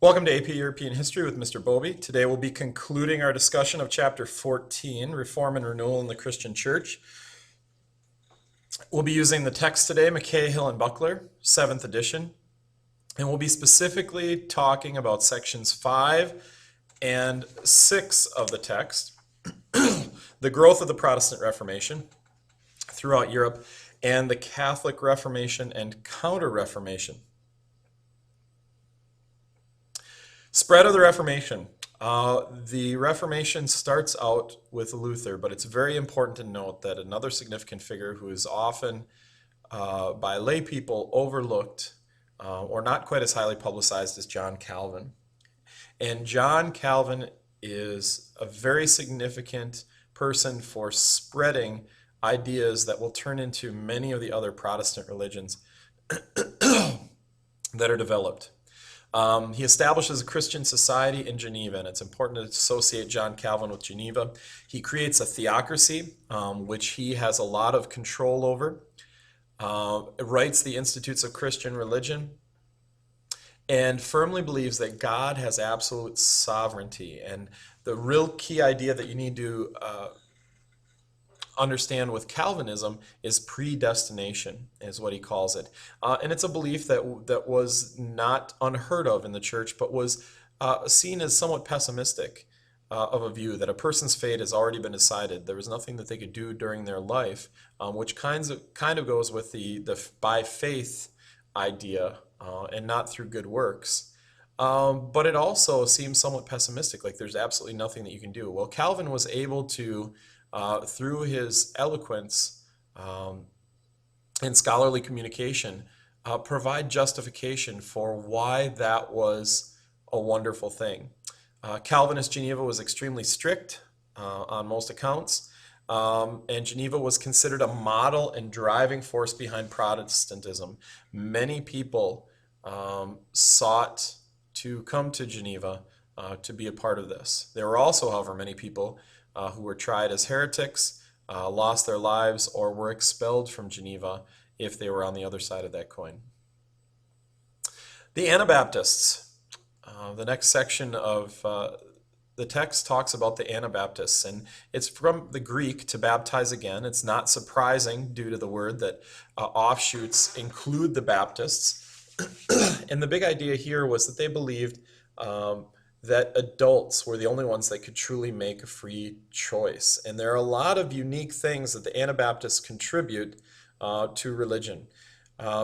Welcome to AP European History with Mr. Bobby. Today we'll be concluding our discussion of Chapter 14, Reform and Renewal in the Christian Church. We'll be using the text today, McKay, Hill, and Buckler, 7th edition, and we'll be specifically talking about sections 5 and 6 of the text, the growth of the Protestant Reformation throughout Europe, and the Catholic Reformation and Counter-Reformation. Spread of the Reformation. The Reformation starts out with Luther, but it's very important to note that another significant figure who is often, by lay people, overlooked or not quite as highly publicized is John Calvin. And John Calvin is a very significant person for spreading ideas that will turn into many of the other Protestant religions that are developed. He establishes a Christian society in Geneva, and it's important to associate John Calvin with Geneva. He creates a theocracy, which he has a lot of control over, writes the Institutes of Christian Religion, and firmly believes that God has absolute sovereignty. And the real key idea that you need to understand with Calvinism is predestination, is what he calls it. And it's a belief that was not unheard of in the church, but was seen as somewhat pessimistic of a view that a person's fate has already been decided. There was nothing that they could do during their life, which kind of goes with the by faith idea and not through good works. But it also seems somewhat pessimistic, like there's absolutely nothing that you can do. Well, Calvin was able to through his eloquence and scholarly communication, provide justification for why that was a wonderful thing. Calvinist Geneva was extremely strict on most accounts, and Geneva was considered a model and driving force behind Protestantism. Many people sought to come to Geneva to be a part of this. There were also, however, many people who were tried as heretics, lost their lives, or were expelled from Geneva if they were on the other side of that coin. The Anabaptists. The next section of the text talks about the Anabaptists, and it's from the Greek, to baptize again. It's not surprising due to the word that offshoots include the Baptists. And the big idea here was that they believed that adults were the only ones that could truly make a free choice. And there are a lot of unique things that the Anabaptists contribute to religion.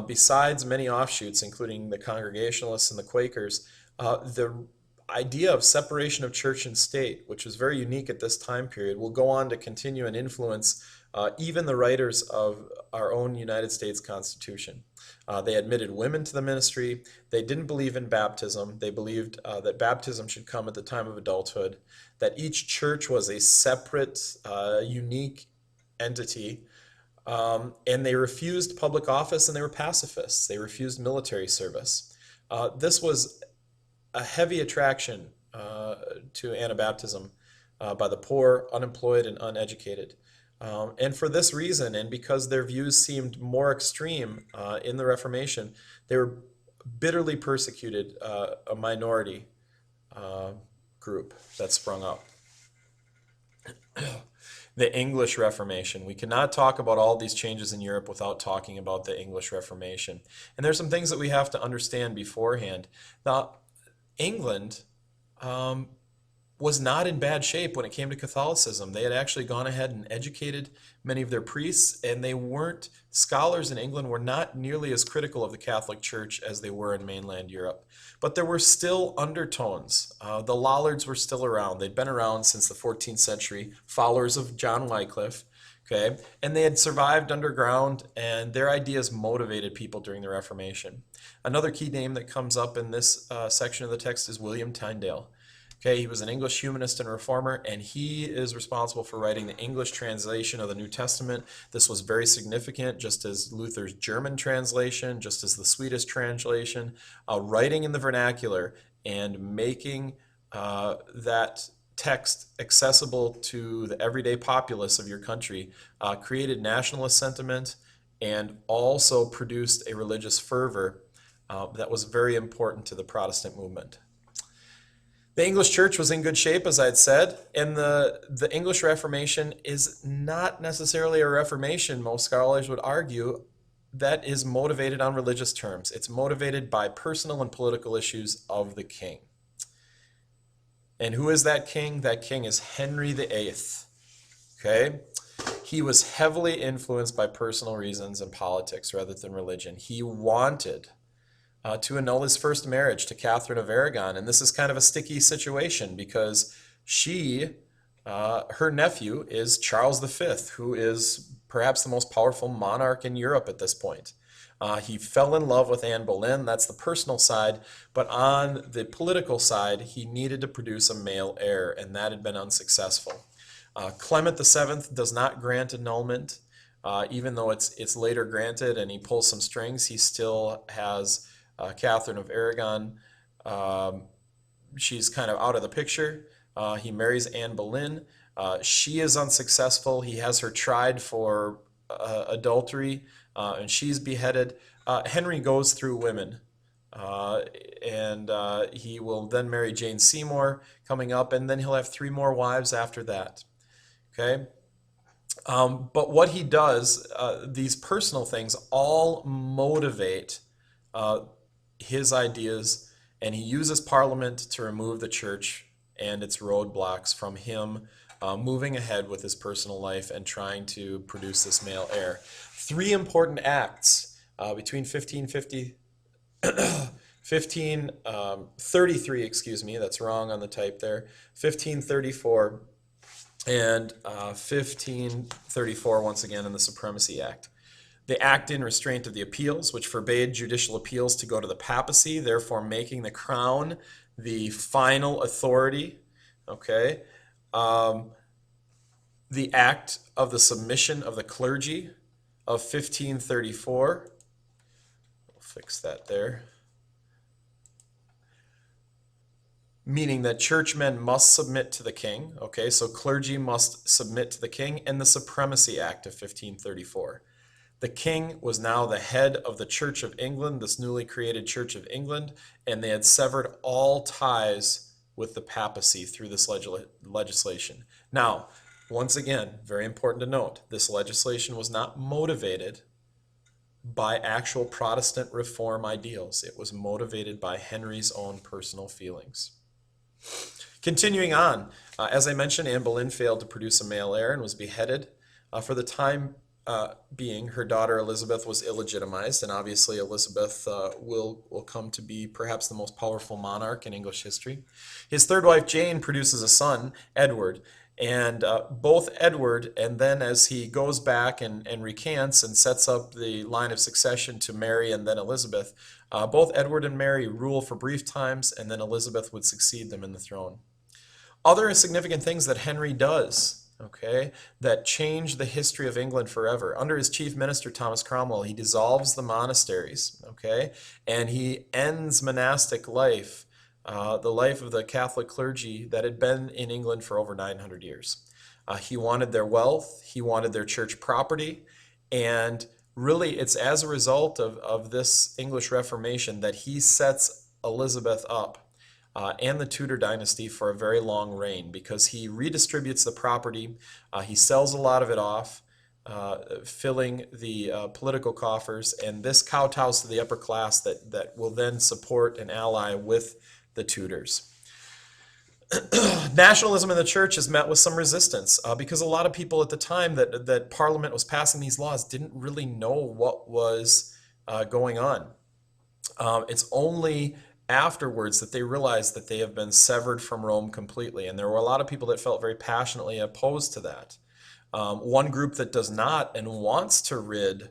Besides many offshoots, including the Congregationalists and the Quakers, the idea of separation of church and state, which was very unique at this time period, will go on to continue and influence even the writers of our own United States Constitution. They admitted women to the ministry. They didn't believe in baptism. They believed that baptism should come at the time of adulthood, that each church was a separate, unique entity, and they refused public office, and they were pacifists. They refused military service. This was a heavy attraction to Anabaptism by the poor, unemployed, and uneducated. And for this reason, and because their views seemed more extreme in the Reformation, they were bitterly persecuted, a minority group that sprung up. The English Reformation. We cannot talk about all these changes in Europe without talking about the English Reformation. And there's some things that we have to understand beforehand. Now, England was not in bad shape when it came to Catholicism. They had actually gone ahead and educated many of their priests, and they weren't, scholars in England were not nearly as critical of the Catholic Church as they were in mainland Europe. But there were still undertones. The Lollards were still around. They'd been around since the 14th century, followers of John Wycliffe, okay? And they had survived underground, and their ideas motivated people during the Reformation. Another key name that comes up in this section of the text is William Tyndale. Okay, he was an English humanist and reformer, and he is responsible for writing the English translation of the New Testament. This was very significant, just as Luther's German translation, just as the Swedish translation, writing in the vernacular and making that text accessible to the everyday populace of your country created nationalist sentiment and also produced a religious fervor that was very important to the Protestant movement. The English church was in good shape, as I'd said, and the English Reformation is not necessarily a reformation. Most scholars would argue that is motivated on religious terms. It's motivated by personal and political issues of the king. And who is that king? That king is Henry VIII. Okay? He was heavily influenced by personal reasons and politics rather than religion. He wanted to annul his first marriage to Catherine of Aragon. And this is kind of a sticky situation because her nephew is Charles V, who is perhaps the most powerful monarch in Europe at this point. He fell in love with Anne Boleyn, that's the personal side, but on the political side, he needed to produce a male heir, and that had been unsuccessful. Clement VII does not grant annulment, even though it's later granted and he pulls some strings, he still has Catherine of Aragon. She's kind of out of the picture. He marries Anne Boleyn. She is unsuccessful. He has her tried for adultery, and she's beheaded. Henry goes through women, and he will then marry Jane Seymour coming up, and then he'll have 3 more wives after that. Okay? But what he does, these personal things all motivate his ideas, and he uses Parliament to remove the church and its roadblocks from him moving ahead with his personal life and trying to produce this male heir. 3 important acts between 1533, excuse me, that's wrong on the type there, 1534 and 1534 once again in the Supremacy Act. The act in restraint of the appeals, which forbade judicial appeals to go to the papacy, therefore making the crown the final authority. Okay. The act of the submission of the clergy of 1534. We'll fix that there. Meaning that churchmen must submit to the king. Okay, so clergy must submit to the king, and the Supremacy Act of 1534. The king was now the head of the Church of England, this newly created Church of England, and they had severed all ties with the papacy through this legislation. Now, once again, very important to note, this legislation was not motivated by actual Protestant reform ideals. It was motivated by Henry's own personal feelings. Continuing on, as I mentioned, Anne Boleyn failed to produce a male heir and was beheaded. For the time being, her daughter Elizabeth was illegitimized, and obviously Elizabeth will come to be perhaps the most powerful monarch in English history. His third wife, Jane, produces a son, Edward, and both Edward, and then as he goes back and recants and sets up the line of succession to Mary and then Elizabeth, both Edward and Mary rule for brief times, and then Elizabeth would succeed them in the throne. Other significant things that Henry does, okay, that change the history of England forever. Under his chief minister, Thomas Cromwell, he dissolves the monasteries, okay, and he ends monastic life, the life of the Catholic clergy that had been in England for over 900 years. He wanted their wealth, he wanted their church property, and really it's as a result of this English Reformation that he sets Elizabeth up and the Tudor dynasty for a very long reign, because he redistributes the property, he sells a lot of it off, filling the political coffers, and this kowtows to the upper class that will then support and ally with the Tudors. Nationalism in the church has met with some resistance because a lot of people at the time that Parliament was passing these laws didn't really know what was going on. It's only afterwards that they realized that they have been severed from Rome completely, and there were a lot of people that felt very passionately opposed to that. One group that does not and wants to rid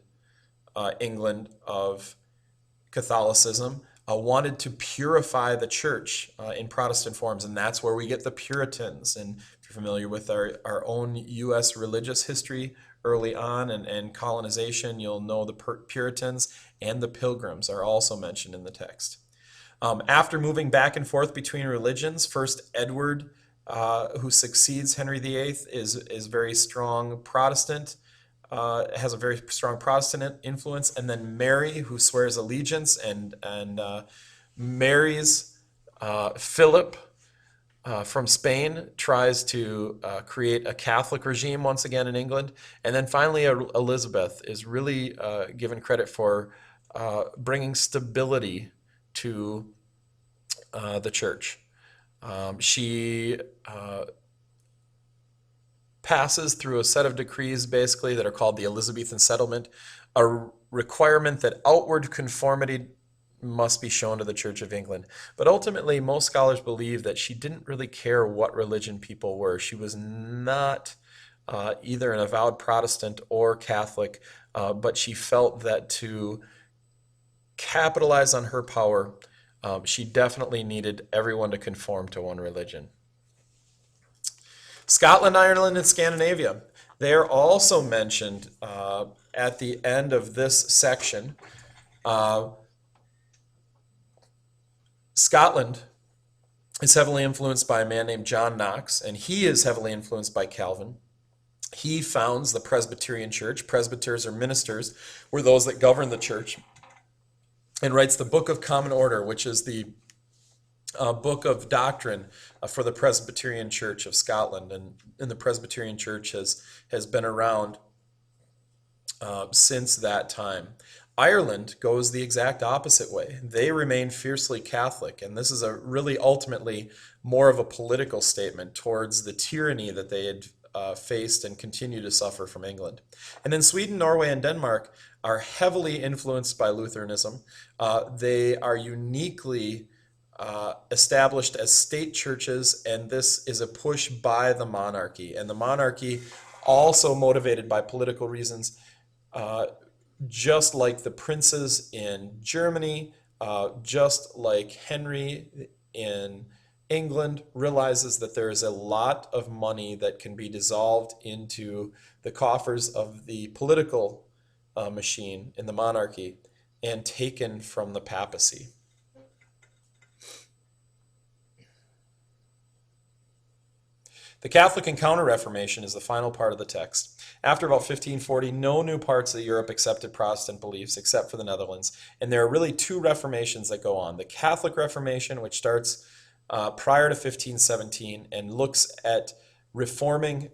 England of Catholicism wanted to purify the church in Protestant forms, and that's where we get the Puritans. And if you're familiar with our own U.S. religious history early on and colonization, you'll know the Puritans and the Pilgrims are also mentioned in the text. After moving back and forth between religions, first Edward, who succeeds Henry VIII, is very strong Protestant, has a very strong Protestant influence, and then Mary, who swears allegiance and marries Philip, from Spain tries to create a Catholic regime once again in England. And then finally, Elizabeth is really given credit for bringing stability to the church. She passes through a set of decrees basically that are called the Elizabethan Settlement, a requirement that outward conformity must be shown to the Church of England. But ultimately, most scholars believe that she didn't really care what religion people were. She was not either an avowed Protestant or Catholic, but she felt that to capitalize on her power, she definitely needed everyone to conform to one religion. Scotland, Ireland, and Scandinavia. They are also mentioned at the end of this section. Scotland is heavily influenced by a man named John Knox, and he is heavily influenced by Calvin. He founds the Presbyterian Church. Presbyters or ministers were those that govern the church, and writes the Book of Common Order, which is the book of doctrine for the Presbyterian Church of Scotland. And the Presbyterian Church has been around since that time. Ireland goes the exact opposite way. They remain fiercely Catholic, and this is a really ultimately more of a political statement towards the tyranny that they had faced and continue to suffer from England. And then Sweden, Norway, and Denmark are heavily influenced by Lutheranism. They are uniquely established as state churches, and this is a push by the monarchy. And the monarchy, also motivated by political reasons, just like the princes in Germany, just like Henry in England, realizes that there is a lot of money that can be dissolved into the coffers of the political machine in the monarchy and taken from the papacy. The Catholic and Counter-Reformation is the final part of the text. After about 1540, no new parts of Europe accepted Protestant beliefs except for the Netherlands. And there are really two Reformations that go on. The Catholic Reformation, which starts prior to 1517 and looks at reforming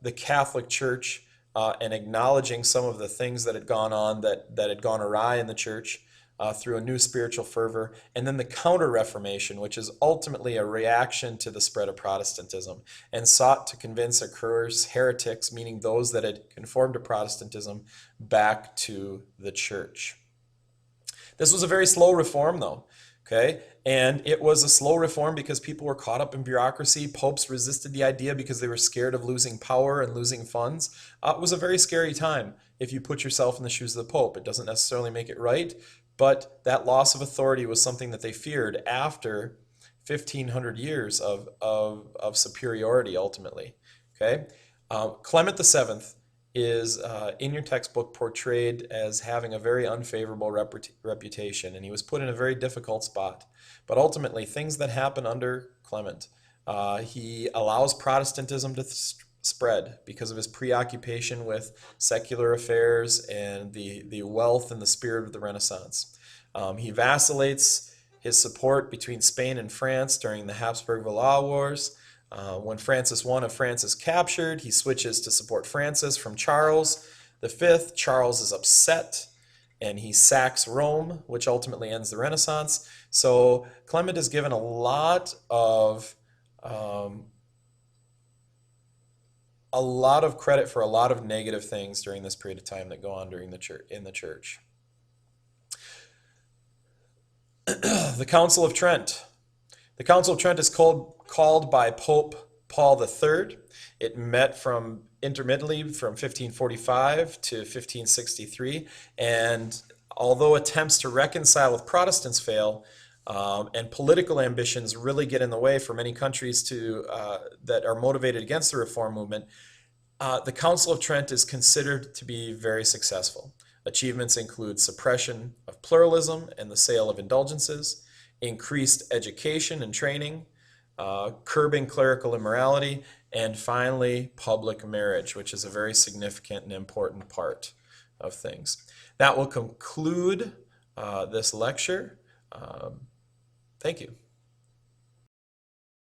the Catholic Church and acknowledging some of the things that had gone on that had gone awry in the church. Through a new spiritual fervor, and then the Counter-Reformation, which is ultimately a reaction to the spread of Protestantism, and sought to convince or coerce heretics, meaning those that had conformed to Protestantism, back to the church. This was a very slow reform, though, okay? And it was a slow reform because people were caught up in bureaucracy. Popes resisted the idea because they were scared of losing power and losing funds. It was a very scary time if you put yourself in the shoes of the Pope. It doesn't necessarily make it right, but that loss of authority was something that they feared after 1,500 years of superiority, ultimately. Okay, Clement VII is in your textbook portrayed as having a very unfavorable reputation, and he was put in a very difficult spot. But ultimately, things that happen under Clement, he allows Protestantism to spread because of his preoccupation with secular affairs and the wealth and the spirit of the Renaissance. He vacillates his support between Spain and France during the Habsburg-Valois Wars. When Francis I of France is captured, he switches to support Francis from Charles V. Charles is upset and he sacks Rome, which ultimately ends the Renaissance. So Clement is given a lot of credit for a lot of negative things during this period of time that go on during in the church. The Council of Trent. The Council of Trent is called by Pope Paul III. It met intermittently from 1545 to 1563, and although attempts to reconcile with Protestants fail, and political ambitions really get in the way for many countries that are motivated against the Reform movement, the Council of Trent is considered to be very successful. Achievements include suppression of pluralism and the sale of indulgences, increased education and training, curbing clerical immorality, and finally, public marriage, which is a very significant and important part of things. That will conclude this lecture. Thank you.